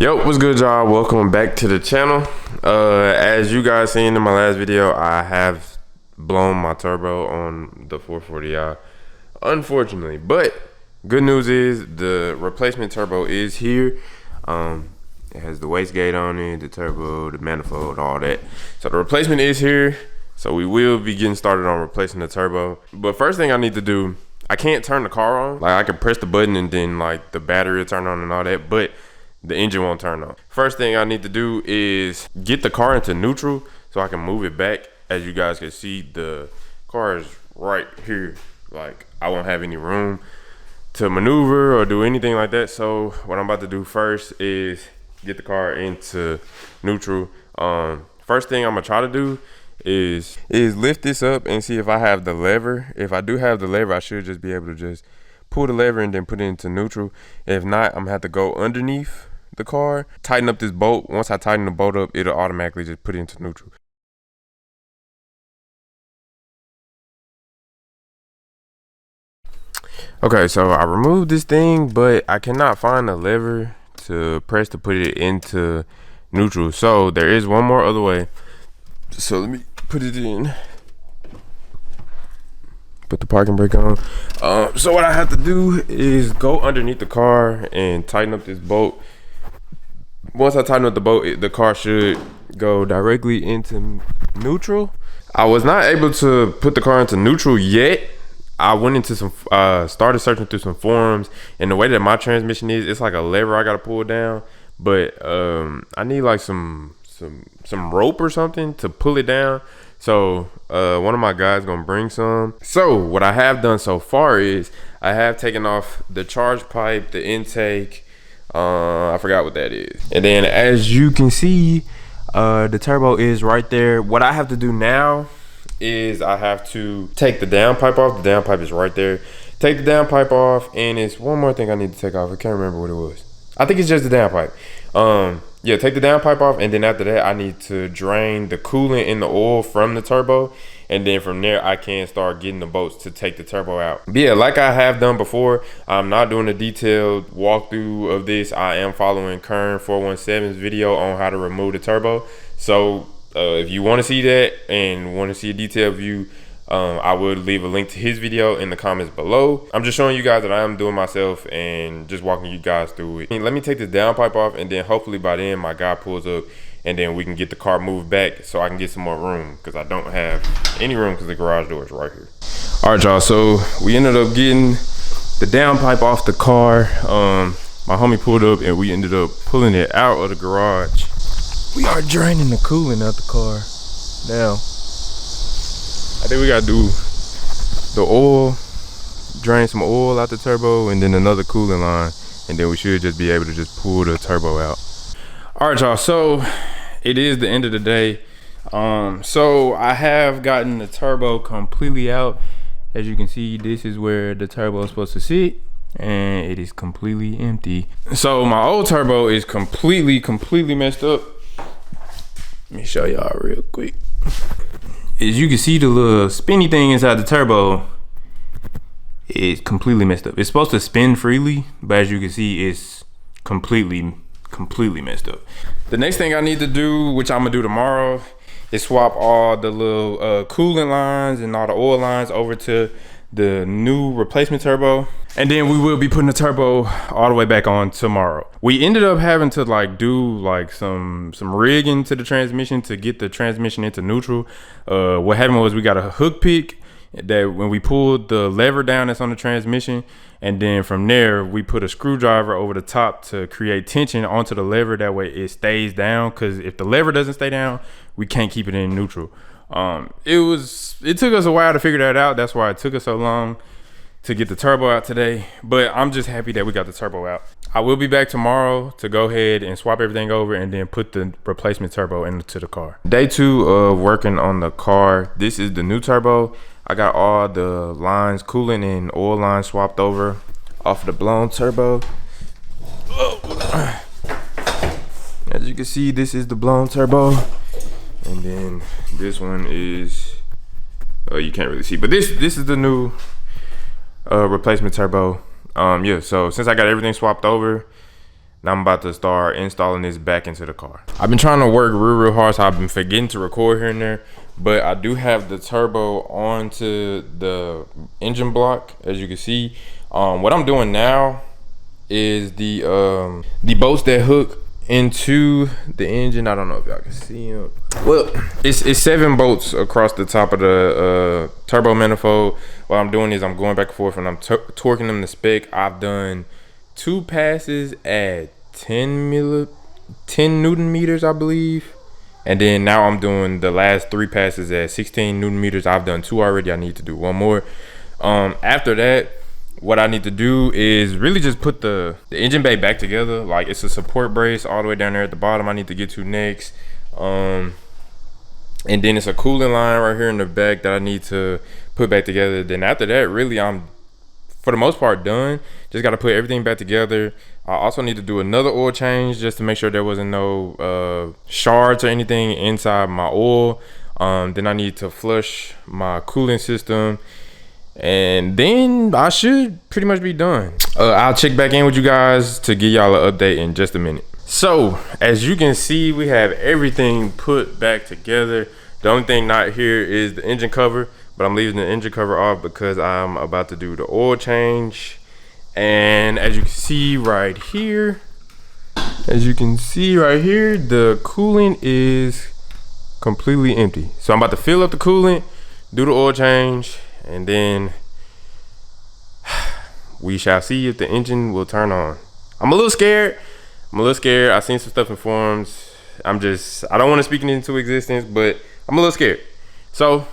Yo, what's good, y'all? Welcome back to the channel. As you guys seen in my last video, I have blown my turbo on the 440i, unfortunately. But good news is the replacement turbo is here. It has the wastegate on it, the turbo, the manifold, all that. So the replacement is here. So we will be getting started on replacing the turbo. But first thing I need to do, I can't turn the car on. Like, I can press the button and then like the battery will turn on and all that, but the engine won't turn on. First thing I need to do is get the car into neutral so I can move it back. As you guys can see, the car is right here. Like, I won't have any room to maneuver or do anything like that. So what I'm about to do first is get the car into neutral. First thing I'm gonna try to do is lift this up and see if I have the lever. If I do have the lever, I should just be able to just pull the lever and then put it into neutral. If not, I'm gonna have to go underneath the car, tighten up this bolt. Once I tighten the bolt up, it'll automatically just put it into neutral. Okay, so I removed this thing, but I cannot find the lever to press to put it into neutral. So there is one more other way. So let me put it in. Put the parking brake on. So what I have to do is go underneath the car and tighten up this bolt. Once I tighten up the bolt, the car should go directly into neutral. I was not able to put the car into neutral yet. I went into some, started searching through some forums, and the way that my transmission is, it's like a lever I gotta pull down. But I need like some rope or something to pull it down. So one of my guys gonna bring some. So what I have done so far is I have taken off the charge pipe, the intake. I forgot what that is. And then as you can see, the turbo is right there. What I have to do now is I have to take the downpipe off. The downpipe is right there. Take the downpipe off, and it's one more thing I need to take off. I can't remember what it was. I think it's just the downpipe. Yeah, take the downpipe off, and then after that I need to drain the coolant and the oil from the turbo, and then from there I can start getting the bolts to take the turbo out. But yeah, like I have done before, I'm not doing a detailed walkthrough of this. I am following Kern 417's video on how to remove the turbo. So if you want to see that and want to see a detailed view, I would leave a link to his video in the comments below. I'm just showing you guys that I am doing myself and just walking you guys through it. Let me take this downpipe off, and then hopefully by then my guy pulls up, and then we can get the car moved back so I can get some more room, because I don't have any room because the garage door is right here. All right, y'all, so we ended up getting the downpipe off the car. My homie pulled up and we ended up pulling it out of the garage. We are draining the coolant out the car now. I think we gotta do the oil, drain some oil out the turbo, and then another coolant line, and then we should just be able to just pull the turbo out. All right, y'all, so it is the end of the day. So I have gotten the turbo completely out. As you can see, this is where the turbo is supposed to sit, and it is completely empty. So my old turbo is completely messed up. Let me show y'all real quick. As you can see, the little spinny thing inside the turbo is completely messed up. It's supposed to spin freely, but as you can see, it's completely messed up. The next thing I need to do, which I'm gonna do tomorrow, is swap all the little coolant lines and all the oil lines over to the new replacement turbo, and then we will be putting the turbo all the way back on tomorrow. We ended up having to like do like some rigging to the transmission to get the transmission into neutral. What happened was we got a hook pick that when we pulled the lever down that's on the transmission, and then from there we put a screwdriver over the top to create tension onto the lever. That way it stays down, because if the lever doesn't stay down, we can't keep it in neutral. It took us a while to figure that out. That's why it took us so long to get the turbo out today, but I'm just happy that we got the turbo out. I will be back tomorrow to go ahead and swap everything over and then put the replacement turbo into the car. Day 2 of working on the car. This is the new turbo. I got all the lines, coolant and oil lines swapped over off the blown turbo. As you can see, this is the blown turbo, and then this one is you can't really see, but this is the new replacement turbo. Yeah, so since I got everything swapped over, Now I'm about to start installing this back into the car. I've been trying to work real hard, so I've been forgetting to record here and there. But I do have the turbo onto the engine block, as you can see. What I'm doing now is the bolts that hook into the engine. I don't know if y'all can see them. Well, it's 7 bolts across the top of the turbo manifold. What I'm doing is I'm going back and forth and I'm torquing them to spec. I've done 2 passes at 10 Newton meters, I believe. And then now I'm doing the last 3 passes at 16 Newton meters. I've done 2 already. I need to do 1 more. After that, what I need to do is really just put the engine bay back together. Like, it's a support brace all the way down there at the bottom I need to get to next. And then it's a cooling line right here in the back that I need to put back together. Then after that, really, I'm, for the most part, done. Just got to put everything back together. I also need to do another oil change just to make sure there wasn't no shards or anything inside my oil. Then I need to flush my cooling system. And then I should pretty much be done. I'll check back in with you guys to give y'all an update in just a minute. So, as you can see, we have everything put back together. The only thing not here is the engine cover, but I'm leaving the engine cover off because I'm about to do the oil change. And as you can see right here, the coolant is completely empty. So I'm about to fill up the coolant, do the oil change, and then we shall see if the engine will turn on. I'm a little scared. I've seen some stuff in forums. I don't want to speak it into existence, but I'm a little scared. So,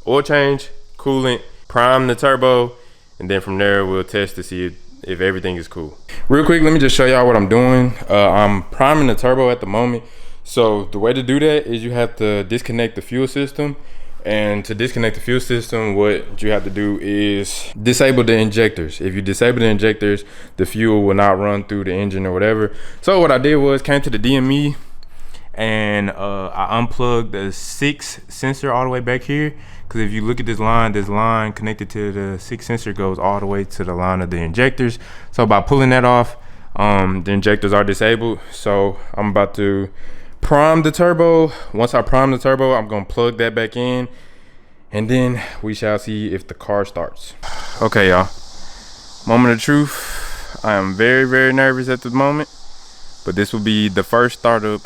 oil change, coolant, prime the turbo, and then from there we'll test to see if everything is cool. Real quick, let me just show y'all what I'm doing. I'm priming the turbo at the moment. So the way to do that is you have to disconnect the fuel system. And to disconnect the fuel system, what you have to do is disable the injectors. If you disable the injectors, the fuel will not run through the engine or whatever. So what I did was came to the DME and I unplugged the 6 sensor all the way back here. Because if you look at this line connected to the 6 sensor goes all the way to the line of the injectors. So by pulling that off, the injectors are disabled. So I'm about to prime the turbo. Once I prime the turbo, I'm gonna plug that back in, and then we shall see if the car starts. Okay, y'all, moment of truth. I am very nervous at the moment, but this will be the first startup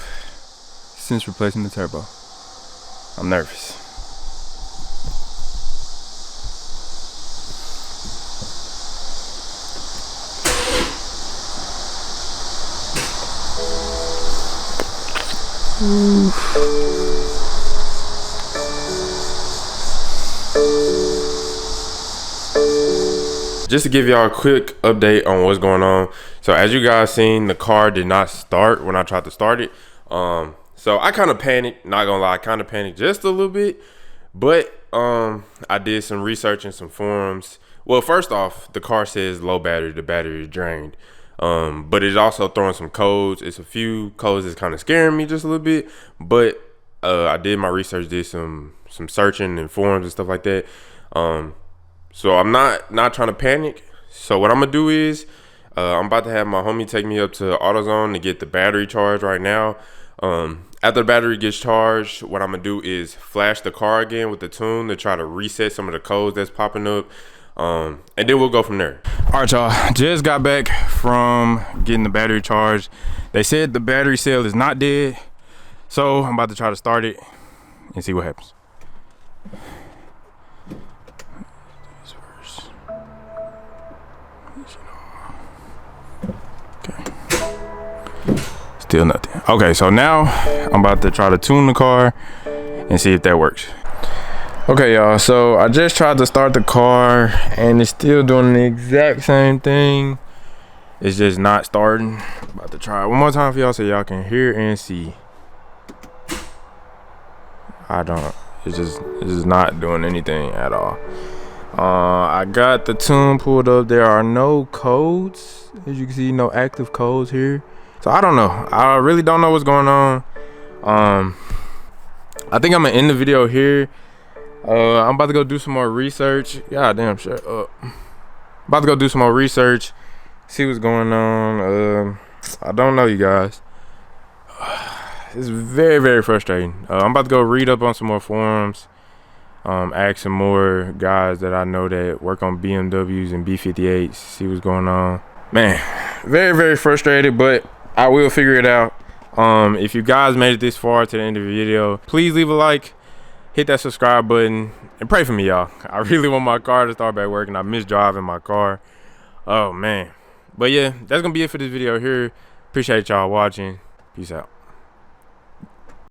since replacing the turbo. I'm nervous. Just to give y'all a quick update on what's going on. So as you guys seen, the car did not start when I tried to start it. So I kind of panicked, not gonna lie, I kind of panicked just a little bit. But I did some research in some forums. Well, first off, the car says low battery, the battery is drained. But it's also throwing some codes. It's a few codes that's kind of scaring me just a little bit. But I did my research, did some searching in forums and stuff like that. So I'm not trying to panic. So what I'm gonna do is I'm about to have my homie take me up to AutoZone to get the battery charged right now. After the battery gets charged, what I'm gonna do is flash the car again with the tune to try to reset some of the codes that's popping up. And then we'll go from there. All right, y'all, just got back from getting the battery charged. They said the battery cell is not dead, so I'm about to try to start it and see what happens. Okay, still nothing. Okay, so now I'm about to try to tune the car and see if that works. Okay, y'all, so I just tried to start the car and it's still doing the exact same thing. It's just not starting. About to try it one more time for y'all so y'all can hear and see. It's just not doing anything at all. I got the tune pulled up. There are no codes, as you can see, no active codes here. So I don't know. I really don't know what's going on. I think I'm gonna end the video here. I'm about to go do some more research. God damn, shut up. About to go do some more research, see what's going on. I don't know, you guys. It's very, very frustrating. I'm about to go read up on some more forums. Ask some more guys that I know that work on BMWs and B58s, see what's going on. Man, very, very frustrated, but I will figure it out. If you guys made it this far to the end of the video, please leave a like, hit that subscribe button, and pray for me, y'all. I really want my car to start back working. I miss driving my car. Oh man. But yeah, that's gonna be it for this video here. Appreciate y'all watching. Peace out.